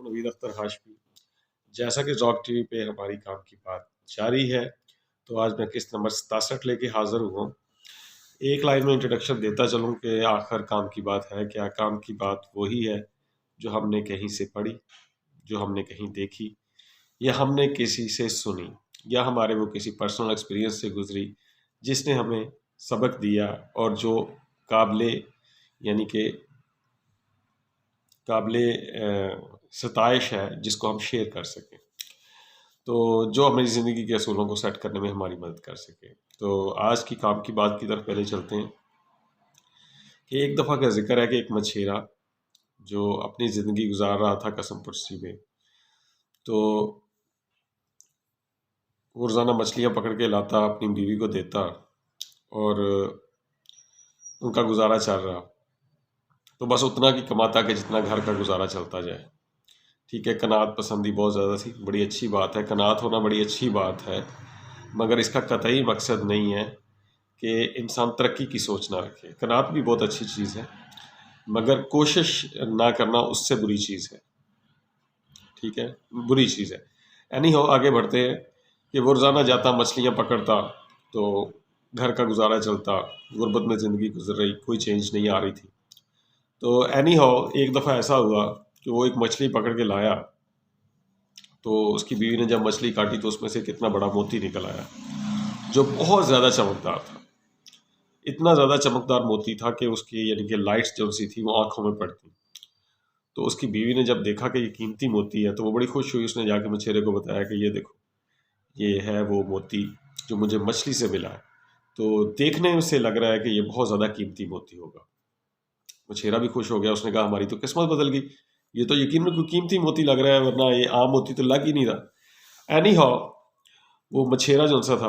نوید اختر ہاشمی۔ جیسا کہ ذوق ٹی وی پہ ہماری کام کی بات جاری ہے، تو آج میں قسط نمبر 67 لے کے حاضر ہوا ہوں۔ ایک لائن میں انٹروڈکشن دیتا چلوں کہ آخر کام کی بات ہے کیا۔ کام کی بات وہی ہے جو ہم نے کہیں سے پڑھی، جو ہم نے کہیں دیکھی، یا ہم نے کسی سے سنی، یا ہمارے وہ کسی پرسنل ایکسپیرینس سے گزری جس نے ہمیں سبق دیا، اور جو قابل یعنی کہ قابل ستائش ہے، جس کو ہم شیئر کر سکیں، تو جو ہماری زندگی کے اصولوں کو سیٹ کرنے میں ہماری مدد کر سکے۔ تو آج کی کام کی بات کی طرف پہلے چلتے ہیں کہ ایک دفعہ کا ذکر ہے کہ ایک مچھیرا جو اپنی زندگی گزار رہا تھا قسم پرسی میں، تو وہ روزانہ مچھلیاں پکڑ کے لاتا، اپنی بیوی کو دیتا، اور ان کا گزارا چل رہا، تو بس اتنا کی کماتا کہ جتنا گھر کا گزارا چلتا جائے۔ ٹھیک ہے، قناعت پسندی بہت زیادہ تھی، بڑی اچھی بات ہے، قناعت ہونا بڑی اچھی بات ہے، مگر اس کا قطعی مقصد نہیں ہے کہ انسان ترقی کی سوچ نہ رکھے۔ قناعت بھی بہت اچھی چیز ہے، مگر کوشش نہ کرنا اس سے بری چیز ہے۔ ٹھیک ہے، بری چیز ہے۔ اینی ہو، آگے بڑھتے ہیں کہ وہ روزانہ جاتا، مچھلیاں پکڑتا، تو گھر کا گزارا چلتا، غربت میں زندگی گزر رہی، کوئی چینج نہیں آ رہی تھی۔ تو اینی ہو، ایک دفعہ ایسا ہوا کہ وہ ایک مچھلی پکڑ کے لایا، تو اس کی بیوی نے جب مچھلی کاٹی تو اس میں سے کتنا بڑا موتی نکل آیا، جو بہت زیادہ چمکدار تھا۔ اتنا زیادہ چمکدار موتی تھا کہ اس کی یعنی کہ لائٹس جو سی تھی وہ آنکھوں میں پڑتی۔ تو اس کی بیوی نے جب دیکھا کہ یہ قیمتی موتی ہے تو وہ بڑی خوش ہوئی، اس نے جا کے مچھیرے کو بتایا کہ یہ دیکھو، یہ ہے وہ موتی جو مجھے مچھلی سے ملا ہے، تو دیکھنے سے لگ رہا ہے کہ یہ بہت زیادہ قیمتی موتی ہوگا۔ مچھیرا بھی خوش ہو گیا، اس نے کہا ہماری تو قسمت بدل گئی، یہ تو یقیناً کوئی قیمتی موتی لگ رہا ہے، ورنہ یہ عام موتی تو لگ ہی نہیں رہا۔ اینی ہاؤ، وہ مچھیرا جو سا تھا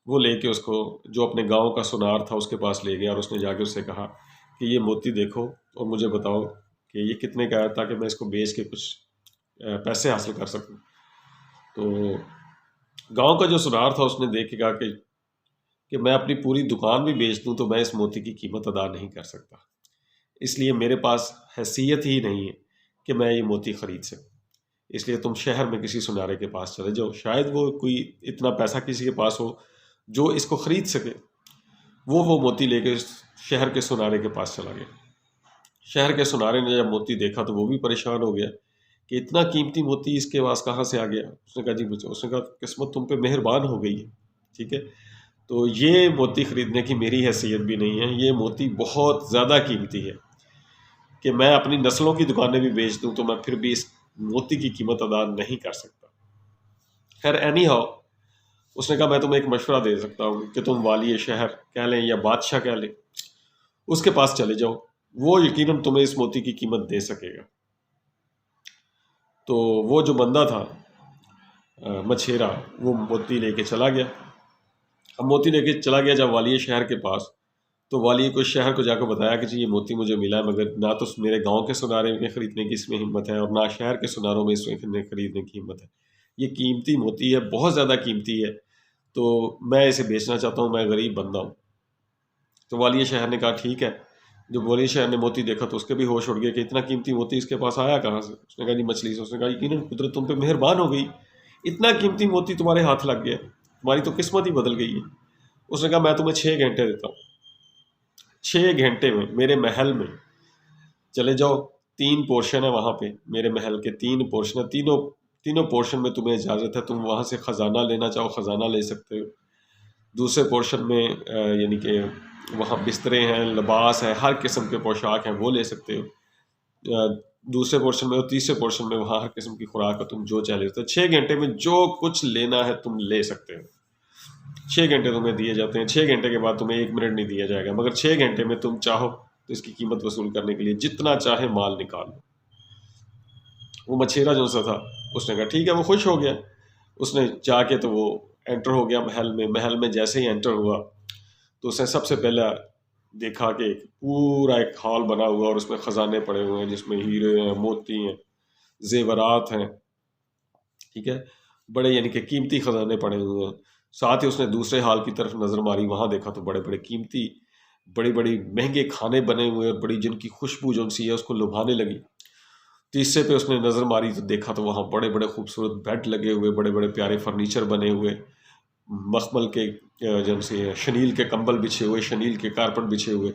وہ لے کے اس کو، جو اپنے گاؤں کا سونار تھا، اس کے پاس لے گیا، اور اس نے جا کے اس سے کہا کہ یہ موتی دیکھو اور مجھے بتاؤ کہ یہ کتنے کا ہے، تاکہ میں اس کو بیچ کے کچھ پیسے حاصل کر سکوں۔ تو گاؤں کا جو سونار تھا اس نے دیکھ کے کہا کہ میں اپنی پوری دکان بھی بیچ دوں تو میں اس موتی کی قیمت ادا نہیں کر سکتا، اس لیے میرے پاس حیثیت ہی نہیں ہے کہ میں یہ موتی خرید سکوں۔ اس لیے تم شہر میں کسی سنارے کے پاس چلے جاؤ، شاید وہ کوئی اتنا پیسہ کسی کے پاس ہو جو اس کو خرید سکے۔ وہ موتی لے کے شہر کے سنارے کے پاس چلا گیا۔ شہر کے سنارے نے جب موتی دیکھا تو وہ بھی پریشان ہو گیا کہ اتنا قیمتی موتی اس کے پاس کہاں سے آ گیا۔ اس نے کہا جی مجھے، اس نے کہا قسمت تم پہ مہربان ہو گئی ہے، ٹھیک ہے، تو یہ موتی خریدنے کی میری حیثیت بھی نہیں ہے، یہ موتی بہت زیادہ قیمتی ہے کہ میں اپنی نسلوں کی دکانیں بھی بیچ دوں تو میں پھر بھی اس موتی کی قیمت ادا نہیں کر سکتا۔ خیر، اینی ہاؤ، اس نے کہا میں تمہیں ایک مشورہ دے سکتا ہوں کہ تم والی شہر کہہ لیں یا بادشاہ کہہ لیں، اس کے پاس چلے جاؤ، وہ یقیناً تمہیں اس موتی کی قیمت دے سکے گا۔ تو وہ جو بندہ تھا مچھیرا، وہ موتی لے کے چلا گیا۔ اب موتی لے کے چلا گیا جب والی شہر کے پاس، تو والی کو شہر کو جا کے بتایا کہ جی یہ موتی مجھے ملا ہے، مگر نہ تو میرے گاؤں کے سنارے میں خریدنے کی اس میں ہمت ہے، اور نہ شہر کے سناروں میں اس میں خریدنے کی ہمت ہے۔ یہ قیمتی موتی ہے، بہت زیادہ قیمتی ہے، تو میں اسے بیچنا چاہتا ہوں، میں غریب بندہ ہوں۔ تو والی شہر نے کہا ٹھیک ہے۔ جب والی شہر نے موتی دیکھا تو اس کے بھی ہوش اڑ گیا کہ اتنا قیمتی موتی اس کے پاس آیا کہاں سے۔ اس نے کہا جی مچھلی سے۔ اس نے کہا یقیناً قدرت تم پہ مہربان ہو گئی، اتنا قیمتی موتی تمہارے ہاتھ لگ گیا، تمہاری تو قسمت ہی بدل گئی ہے۔ اس نے کہا میں تمہیں 6 گھنٹے دیتا ہوں، 6 گھنٹے میں میرے محل میں چلے جاؤ، 3 پورشن ہے وہاں پہ، میرے محل کے 3 پورشن ہیں، تینوں پورشن میں تمہیں اجازت ہے، تم وہاں سے خزانہ لینا چاہو خزانہ لے سکتے ہو۔ دوسرے پورشن میں یعنی کہ وہاں بسترے ہیں، لباس ہے، ہر قسم کے پوشاک ہیں، وہ لے سکتے ہو۔ دوسرے پورشن میں اور تیسرے پورشن میں وہاں ہر قسم کی خوراک ہے، تم جو چاہے لے سکتے ہو۔ 6 گھنٹے میں جو کچھ لینا ہے تم لے سکتے ہو۔ 6 گھنٹے تمہیں دیے جاتے ہیں، 6 گھنٹے کے بعد تمہیں 1 منٹ نہیں دیا جائے گا، مگر 6 گھنٹے میں تم چاہو تو اس کی قیمت وصول کرنے کے لیے جتنا چاہے مال نکال لو۔ وہ مچھیرا جو سا تھا اس نے کہا ٹھیک ہے، وہ خوش ہو گیا۔ اس نے جا کے تو وہ انٹر ہو گیا محل میں۔ محل میں جیسے ہی انٹر ہوا تو اس نے سب سے پہلے دیکھا کہ پورا ایک ہال بنا ہوا اور اس میں خزانے پڑے ہوئے ہیں، جس میں ہیرے ہیں، موتی ہیں، زیورات ہیں، ٹھیک ہے، بڑے یعنی کہ قیمتی خزانے پڑے ہوئے ہیں۔ ساتھ ہی اس نے دوسرے ہال کی طرف نظر ماری، وہاں دیکھا تو بڑے بڑے قیمتی، بڑی بڑی مہنگے کھانے بنے ہوئے اور بڑی جن کی خوشبو جو سی ہے اس کو لبھانے لگی۔ تیسرے پہ اس نے نظر ماری تو دیکھا تو وہاں بڑے بڑے خوبصورت بیڈ لگے ہوئے، بڑے بڑے پیارے فرنیچر بنے ہوئے، مخمل کے جن سے شنیل کے کمبل بچھے ہوئے، شنیل کے کارپٹ بچھے ہوئے۔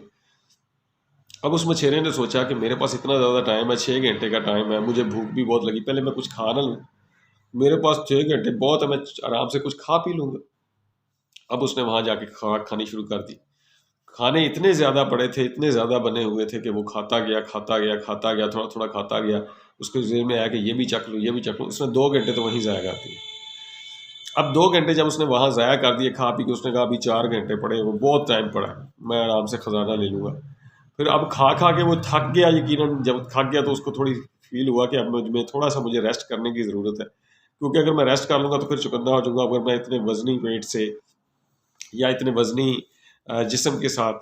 اب اس مچھیرے نے سوچا کہ میرے پاس اتنا زیادہ ٹائم ہے، 6 گھنٹے کا ٹائم ہے، مجھے بھوک بھی بہت لگی، پہلے میں کچھ کھا نہ لوں، میرے پاس 6 گھنٹے بہت ہے، میں آرام سے کچھ کھا پی لوں گا۔ اب اس نے وہاں جا کے خوراک کھانی شروع کر دی۔ کھانے اتنے زیادہ پڑے تھے، اتنے زیادہ بنے ہوئے تھے کہ وہ کھاتا گیا کھاتا گیا کھاتا گیا، تھوڑا تھوڑا کھاتا گیا۔ اس کے ذہن میں آیا کہ یہ بھی چکھ لوں، یہ بھی چکھ لوں۔ اس نے 2 گھنٹے تو وہیں ضائع کر دیے۔ اب 2 گھنٹے جب اس نے وہاں ضائع کر دیے کھا پی کے، اس نے کہا ابھی 4 گھنٹے پڑے، وہ بہت ٹائم پڑا ہے، میں آرام سے خزانہ لے لوں گا۔ پھر اب کھا کھا کے وہ تھک گیا، یقیناً جب تھک گیا تو اس کو تھوڑی فیل ہوا کہ اب میں تھوڑا سا مجھے ریسٹ کرنے کی ضرورت ہے، کیونکہ اگر میں ریسٹ کر لوں گا تو پھر چکندہ ہو جاؤں گا، اگر میں اتنے وزنی ویٹ سے یا اتنے وزنی جسم کے ساتھ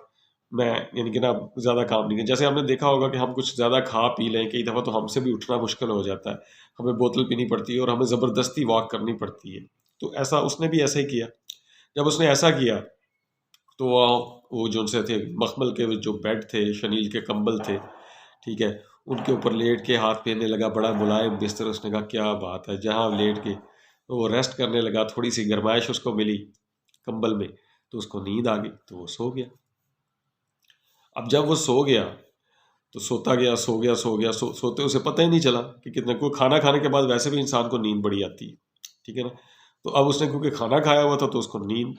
میں یعنی کہ نا زیادہ کام نہیں ہے۔ جیسے ہم نے دیکھا ہوگا کہ ہم کچھ زیادہ کھا پی لیں کئی دفعہ تو ہم سے بھی اٹھنا مشکل ہو جاتا ہے، ہمیں بوتل پینی پڑتی ہے اور ہمیں زبردستی واک کرنی پڑتی ہے۔ تو ایسا اس نے بھی ایسا ہی کیا۔ جب اس نے ایسا کیا تو وہ جو ان سے تھے مخمل کے جو بیڈ تھے، شنیل کے کمبل تھے، ٹھیک ہے، ان کے اوپر لیٹ کے ہاتھ پھیرنے لگا، بڑا ملائم بستر۔ اس نے کہا کیا بات ہے، جہاں لیٹ کے وہ ریسٹ کرنے لگا، تھوڑی سی گرمائش اس کو ملی کمبل میں تو اس کو نیند آ گئی تو وہ سو گیا۔ اب جب وہ سو گیا تو سوتا گیا سو گیا سو گیا، سوتے اسے پتہ ہی نہیں چلا کہ کتنا، کوئی کھانا کھانے کے بعد ویسے بھی انسان کو نیند بڑی آتی ہے، ٹھیک ہے نا۔ تو اب اس نے کیونکہ کھانا کھایا ہوا تھا تو اس کو نیند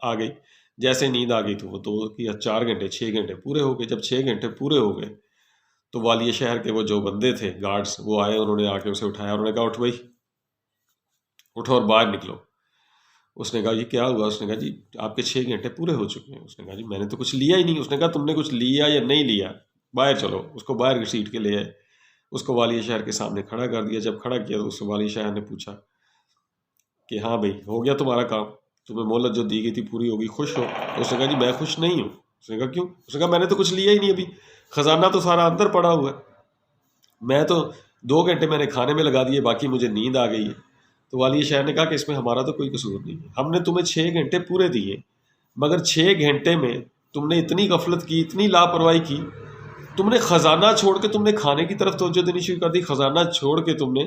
آ گئی۔ جیسے نیند آ گئی تو وہ 4 گھنٹے 6 گھنٹے پورے ہو گئے۔ جب 6 گھنٹے پورے ہو گئے تو والی شہر کے وہ جو بندے تھے گارڈز، وہ آئے، انہوں نے آ کے اسے اٹھایا، انہوں نے کہا اٹھ بھائی اٹھو اور باہر نکلو۔ اس نے کہا یہ کیا ہوا؟ اس نے کہا جی آپ کے 6 گھنٹے پورے ہو چکے ہیں۔ اس نے کہا جی میں نے تو کچھ لیا ہی نہیں۔ اس نے کہا تم نے کچھ لیا یا نہیں لیا، باہر چلو۔ اس کو باہر گھسیٹ کے لے آئے، اس کو والی شہر کے سامنے کھڑا کر دیا۔ جب کھڑا کیا تو اس والی شہر نے پوچھا کہ ہاں بھائی ہو گیا تمہارا کام، تمہیں مہلت جو دی گئی تھی پوری ہوگی، خوش ہو؟ اس نے کہا جی میں خوش نہیں ہوں۔ اس نے کہا کیوں؟ اس نے کہا میں نے تو کچھ لیا ہی نہیں، ابھی خزانہ تو سارا اندر پڑا ہوا ہے، میں تو 2 گھنٹے میں نے کھانے میں لگا دیے، باقی مجھے نیند آ گئی ہے۔ تو والی شہر نے کہا کہ اس میں ہمارا تو کوئی قصور نہیں ہے، ہم نے تمہیں 6 گھنٹے پورے دیے، مگر 6 گھنٹے میں تم نے اتنی غفلت کی، اتنی لاپرواہی کی، تم نے خزانہ چھوڑ کے تم نے کھانے کی طرف توجہ دینی شروع کر دی، خزانہ چھوڑ کے تم نے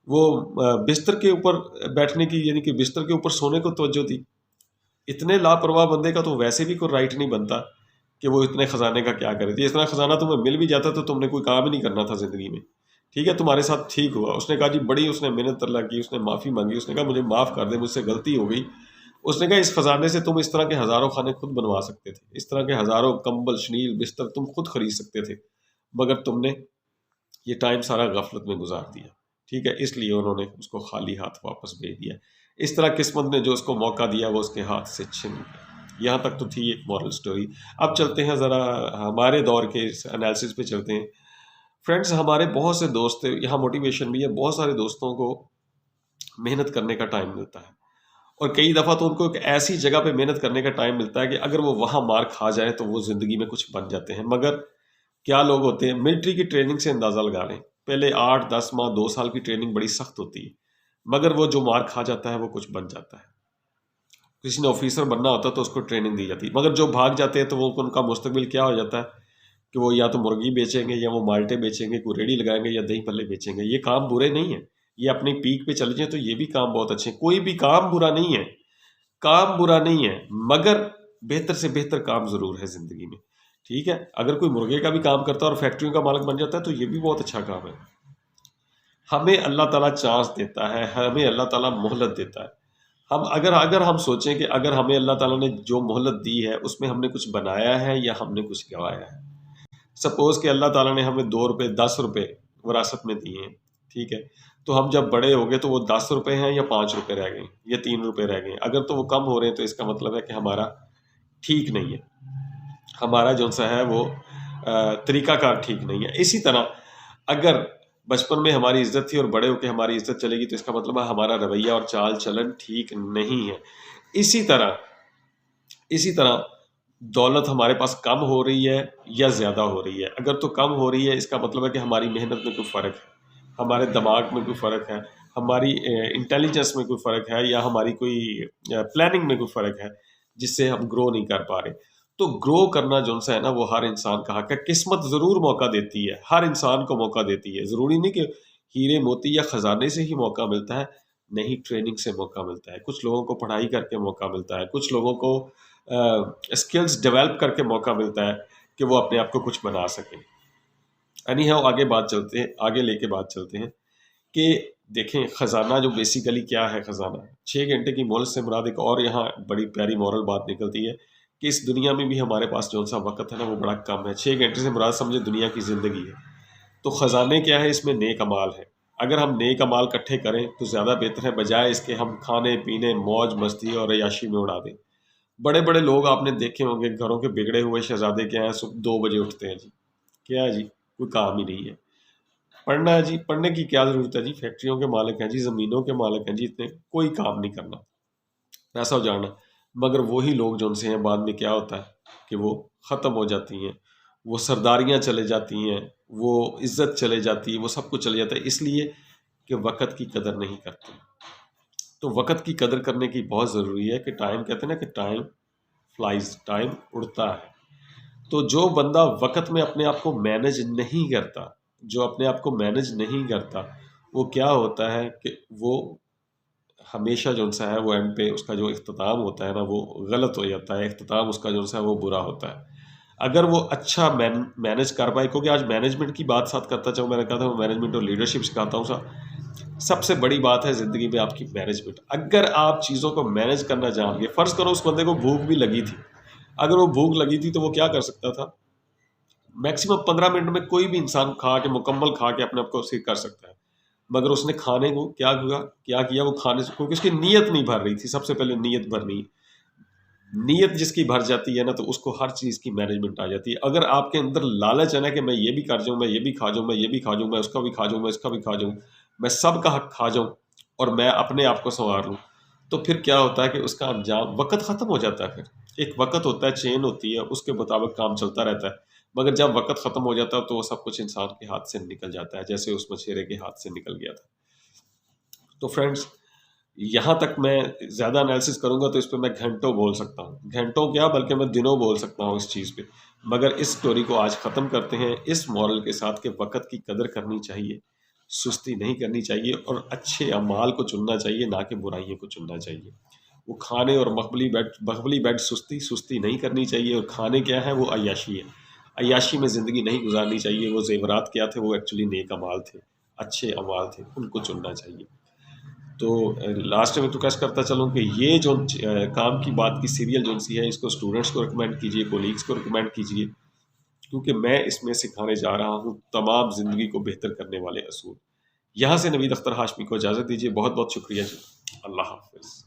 وہ بستر کے اوپر بیٹھنے کی یعنی کہ بستر کے اوپر سونے کو توجہ دی۔ اتنے لاپرواہ بندے کا تو ویسے بھی کوئی رائٹ نہیں بنتا کہ وہ اتنے خزانے کا کیا کرے تھے۔ اتنا خزانہ تمہیں مل بھی جاتا تو تم نے کوئی کام ہی نہیں کرنا تھا زندگی میں، ٹھیک ہے، تمہارے ساتھ ٹھیک ہوا۔ اس نے کہا جی بڑی اس نے محنت اللہ کی، اس نے معافی مانگی، اس نے کہا مجھے معاف کر دے، مجھ سے غلطی ہو گئی۔ اس نے کہا اس خزانے سے تم اس طرح کے ہزاروں کھانے خود بنوا سکتے تھے، اس طرح کے ہزاروں کمبل شنیل بستر تم خود خرید سکتے تھے، مگر تم نے یہ ٹائم سارا غفلت میں گزار دیا، ٹھیک ہے۔ اس لیے انہوں نے اس کو خالی ہاتھ واپس بھیج دیا۔ اس طرح قسمت نے جو اس کو موقع دیا وہ اس کے ہاتھ سے چھن گیا۔ یہاں تک تو تھی ایک مورل سٹوری۔ اب چلتے ہیں ذرا ہمارے دور کے انالیسس پہ چلتے ہیں۔ فرینڈز ہمارے بہت سے دوست تھے، یہاں موٹیویشن بھی ہے، بہت سارے دوستوں کو محنت کرنے کا ٹائم ملتا ہے، اور کئی دفعہ تو ان کو ایک ایسی جگہ پہ محنت کرنے کا ٹائم ملتا ہے کہ اگر وہ وہاں مار کھا جائیں تو وہ زندگی میں کچھ بن جاتے ہیں۔ مگر کیا لوگ ہوتے ہیں، ملٹری کی ٹریننگ سے اندازہ لگا لیں، پہلے 8-10 ماہ 2 سال کی ٹریننگ بڑی سخت ہوتی ہے، مگر وہ جو مار کھا جاتا ہے وہ کچھ بن جاتا ہے۔ کسی نے آفیسر بننا ہوتا تو اس کو ٹریننگ دی جاتی، مگر جو بھاگ جاتے ہیں تو وہ ان کا مستقبل کیا ہو جاتا ہے کہ وہ یا تو مرغی بیچیں گے، یا وہ مالٹے بیچیں گے، کوئی ریڑھی لگائیں گے، یا دہی پلے بیچیں گے۔ یہ کام برے نہیں ہیں، یہ اپنی پیک پہ چلے جائیں تو یہ بھی کام بہت اچھے ہیں، کوئی بھی کام برا نہیں ہے، کام برا نہیں ہے، مگر بہتر سے بہتر کام ضرور ہے زندگی میں، ٹھیک ہے۔ اگر کوئی مرغے کا بھی کام کرتا ہے اور فیکٹریوں کا مالک بن جاتا ہے تو یہ بھی بہت اچھا کام ہے۔ ہمیں اللہ تعالیٰ چانس دیتا ہے، ہمیں اللہ تعالیٰ مہلت دیتا ہے۔ ہم اگر ہم سوچیں کہ اگر ہمیں اللہ تعالیٰ نے جو مہلت دی ہے اس میں ہم نے کچھ بنایا ہے یا ہم نے کچھ گوایا ہے۔ سپوز کہ اللہ تعالیٰ نے ہمیں 2 روپے 10 روپے وراثت میں دیے ہیں، ٹھیک ہے، تو ہم جب بڑے ہو گئے تو وہ 10 روپے ہیں یا 5 روپے رہ گئے یا 3 روپے رہ گئے، اگر تو وہ کم ہو رہے ہیں تو اس کا مطلب ہے کہ ہمارا ٹھیک نہیں ہے، ہمارا جو سا ہے وہ طریقہ کار ٹھیک نہیں ہے۔ اسی طرح اگر بچپن میں ہماری عزت تھی اور بڑے ہو کے ہماری عزت چلے گی تو اس کا مطلب ہے ہمارا رویہ اور چال چلن ٹھیک نہیں ہے۔ اسی طرح دولت ہمارے پاس کم ہو رہی ہے یا زیادہ ہو رہی ہے، اگر تو کم ہو رہی ہے اس کا مطلب ہے کہ ہماری محنت میں کوئی فرق ہے، ہمارے دماغ میں کوئی فرق ہے، ہماری انٹیلیجنس میں کوئی فرق ہے، یا ہماری کوئی پلاننگ میں کوئی فرق ہے جس سے ہم گرو نہیں کر پا رہے۔ تو گرو کرنا جو سا ہے نا وہ ہر انسان کا حق ہے. قسمت ضرور موقع دیتی ہے، ہر انسان کو موقع دیتی ہے. ضروری نہیں کہ ہیرے موتی یا خزانے سے ہی موقع ملتا ہے، نہیں، ٹریننگ سے موقع ملتا ہے. کچھ لوگوں کو پڑھائی کر کے موقع ملتا ہے، کچھ لوگوں کو اسکلز ڈیولپ کر کے موقع ملتا ہے کہ وہ اپنے آپ کو کچھ بنا سکیں. اینی ہاؤ آگے لے کے بات چلتے ہیں کہ دیکھیں خزانہ جو بیسیکلی کیا ہے. خزانہ 6 گھنٹے کی مہلت سے مراد ایک اور یہاں بڑی پیاری مورل بات نکلتی ہے کہ اس دنیا میں بھی ہمارے پاس جو سا وقت ہے نا وہ بڑا کم ہے. 6 گھنٹے سے مراد سمجھے دنیا کی زندگی ہے. تو خزانے کیا ہے؟ اس میں نیک اعمال ہے. اگر ہم نیک اعمال اکٹھے کریں تو زیادہ بہتر ہے، بجائے اس کے ہم کھانے پینے موج مستی اور عیاشی میں اڑا دیں. بڑے بڑے لوگ آپ نے دیکھے ہوں گے، گھروں کے بگڑے ہوئے شہزادے کیا ہیں، صبح 2 بجے اٹھتے ہیں. جی کیا ہے جی؟ کوئی کام ہی نہیں ہے. پڑھنا ہے جی، پڑھنے کی کیا ضرورت ہے جی؟ فیکٹریوں کے مالک ہیں جی، زمینوں کے مالک ہیں جی، اتنے کوئی کام نہیں کرنا، پیسہ اجاڑنا. مگر وہی لوگ جو ان سے ہیں بعد میں کیا ہوتا ہے کہ وہ ختم ہو جاتی ہیں، وہ سرداریاں چلے جاتی ہیں، وہ عزت چلے جاتی ہے، وہ سب کچھ چلے جاتا ہے، اس لیے کہ وقت کی قدر نہیں کرتے. تو وقت کی قدر کرنے کی بہت ضروری ہے کہ ٹائم کہتے ہیں نا کہ ٹائم فلائز، ٹائم اڑتا ہے. تو جو بندہ وقت میں اپنے آپ کو مینج نہیں کرتا، جو اپنے آپ کو مینج نہیں کرتا، وہ کیا ہوتا ہے کہ وہ ہمیشہ جو سا ہے وہ اینڈ پہ اس کا جو اختتام ہوتا ہے نا وہ غلط ہو جاتا ہے. اختتام اس کا جو سا ہے وہ برا ہوتا ہے. اگر وہ اچھا مینج کر پائے، کیونکہ آج مینجمنٹ کی بات ساتھ کرتا چاہوں، میں نے کہا تھا میں مینجمنٹ اور لیڈرشپ سکھاتا ہوں. سب سے بڑی بات ہے زندگی میں آپ کی مینجمنٹ. اگر آپ چیزوں کو مینج کرنا جان گے، فرض کرو اس بندے کو بھوک بھی لگی تھی، اگر وہ بھوک لگی تھی تو وہ کیا کر سکتا تھا؟ میکسیمم 15 منٹ میں کوئی بھی انسان کھا کے مکمل کھا کے اپنے آپ کو سیر کر سکتا ہے. مگر اس نے کھانے کو کیا کیا وہ کھانے سے، کیونکہ اس کی نیت نہیں بھر رہی تھی. سب سے پہلے نیت بھرنی، نیت جس کی بھر جاتی ہے نا تو اس کو ہر چیز کی مینجمنٹ آ جاتی ہے. اگر آپ کے اندر لالچ ہے نا کہ میں یہ بھی کر جاؤں، میں یہ بھی کھا جاؤں، میں یہ بھی کھا جاؤں، میں اس کا بھی کھا جاؤں، میں اس کا بھی کھا جاؤں، میں سب کا حق کھا جاؤں اور میں اپنے آپ کو سنوار لوں، تو پھر کیا ہوتا ہے کہ اس کا انجام وقت ختم ہو جاتا ہے. پھر ایک وقت ہوتا ہے، چین ہوتی ہے، اس کے مطابق کام چلتا رہتا ہے. مگر جب وقت ختم ہو جاتا ہے تو وہ سب کچھ انسان کے ہاتھ سے نکل جاتا ہے، جیسے اس مچھیرے کے ہاتھ سے نکل گیا تھا. تو فرینڈز یہاں تک میں زیادہ انالیسس کروں گا تو اس پہ میں گھنٹوں بول سکتا ہوں، گھنٹوں کیا بلکہ میں دنوں بول سکتا ہوں اس چیز پہ. مگر اس سٹوری کو آج ختم کرتے ہیں اس مورل کے ساتھ کہ وقت کی قدر کرنی چاہیے، سستی نہیں کرنی چاہیے، اور اچھے اعمال کو چننا چاہیے، نہ کہ برائیوں کو چننا چاہیے. وہ کھانے اور مخبلی بیڈ سستی نہیں کرنی چاہیے. اور کھانے کیا ہے؟ وہ عیاشی ہے. عیاشی میں زندگی نہیں گزارنی چاہیے. وہ زیورات کیا تھے؟ وہ ایکچولی نیک اعمال تھے، اچھے اعمال تھے، ان کو چننا چاہیے. تو لاسٹ میں ریکویسٹ کرتا چلوں کہ یہ جو کام کی بات کی سیریل جو سی ہے اس کو اسٹوڈنٹس کو ریکمینڈ کیجیے، کولیگس کو ریکمینڈ کیجیے، کیونکہ میں اس میں سکھانے جا رہا ہوں تمام زندگی کو بہتر کرنے والے اصول. یہاں سے نوید اختر ہاشمی کو اجازت دیجیے. بہت بہت شکریہ جی. اللہ حافظ.